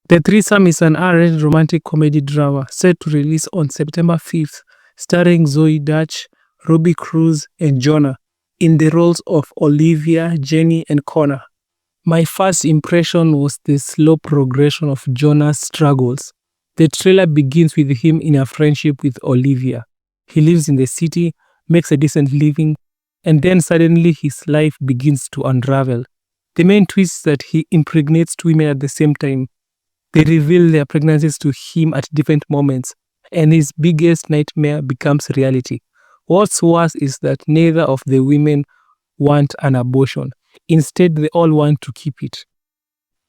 The Threesome is an R-rated romantic comedy drama set to release on September 5th, starring Zoe Deutch, Ruby Cruz, and Jonah in the roles of Olivia, Jenny, and Connor. My first impression was the slow progression of Jonah's struggles. The trailer begins with him in a friendship with Olivia. He lives in the city, makes a decent living, and then suddenly his life begins to unravel. The main twist is that he impregnates two women at the same time. They reveal their pregnancies to him at different moments, and his biggest nightmare becomes reality. What's worse is that neither of the women want an abortion. Instead, they all want to keep it.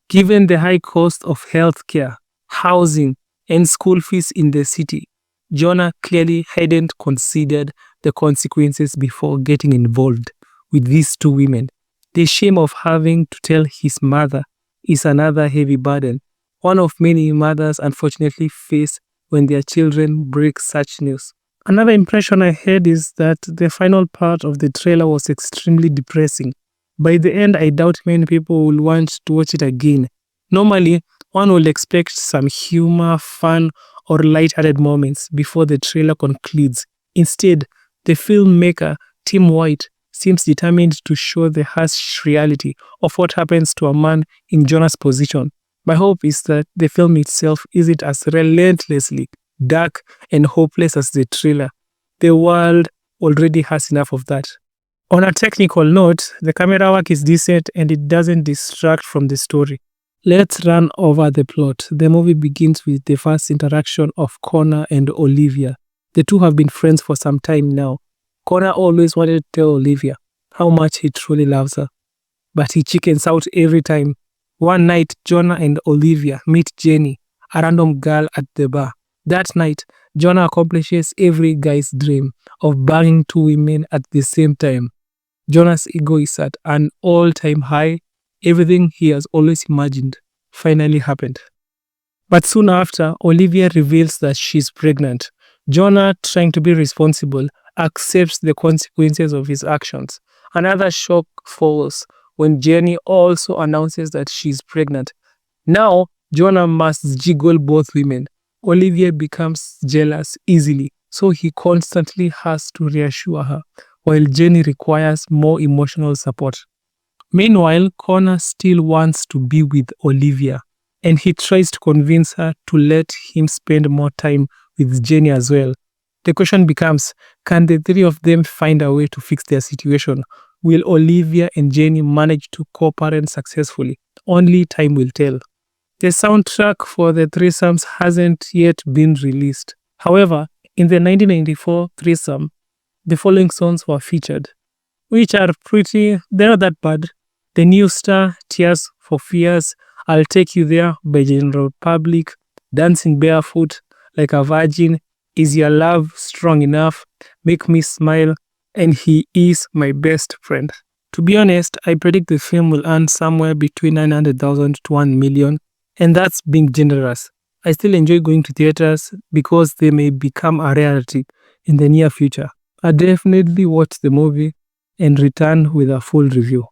Given the high cost of healthcare, housing, and school fees in the city, Jonah clearly hadn't considered the consequences before getting involved with these two women. The shame of having to tell his mother is another heavy burden, one of many mothers unfortunately face when their children break such news. Another impression I had is that the final part of the trailer was extremely depressing. By the end, I doubt many people will want to watch it again. Normally, one would expect some humor, fun, or light-hearted moments before the trailer concludes. Instead, the filmmaker, Tim White, seems determined to show the harsh reality of what happens to a man in Jonah's position. My hope is that the film itself isn't as relentlessly dark and hopeless as the trailer. The world already has enough of that. On a technical note, the camera work is decent and it doesn't distract from the story. Let's run over the plot. The movie begins with the first interaction of Connor and Olivia. The two have been friends for some time now. Connor always wanted to tell Olivia how much he truly loves her, but he chickens out every time. One night, Jonah and Olivia meet Jenny, a random girl at the bar. That night, Jonah accomplishes every guy's dream of banging two women at the same time. Jonah's ego is at an all-time high. Everything he has always imagined finally happened. But soon after, Olivia reveals that she's pregnant. Jonah, trying to be responsible, accepts the consequences of his actions. Another shock follows when Jenny also announces that she's pregnant. Now, Jonah must jiggle both women. Olivia becomes jealous easily, so he constantly has to reassure her, while Jenny requires more emotional support. Meanwhile, Connor still wants to be with Olivia, and he tries to convince her to let him spend more time with Jenny as well. The question becomes, can the three of them find a way to fix their situation? Will Olivia and Jenny manage to co-parent successfully? Only time will tell. The soundtrack for the Threesomes hasn't yet been released. However, in the 1994 Threesome, the following songs were featured, which are they're not that bad. The New Star, Tears for Fears, I'll Take You There by General Public, Dancing Barefoot, Like a Virgin, Is Your Love Strong Enough, Make Me Smile, and He Is My Best Friend. To be honest, I predict the film will earn somewhere between 900,000 to 1 million, and that's being generous. I still enjoy going to theaters because they may become a rarity in the near future. I definitely watch the movie and return with a full review.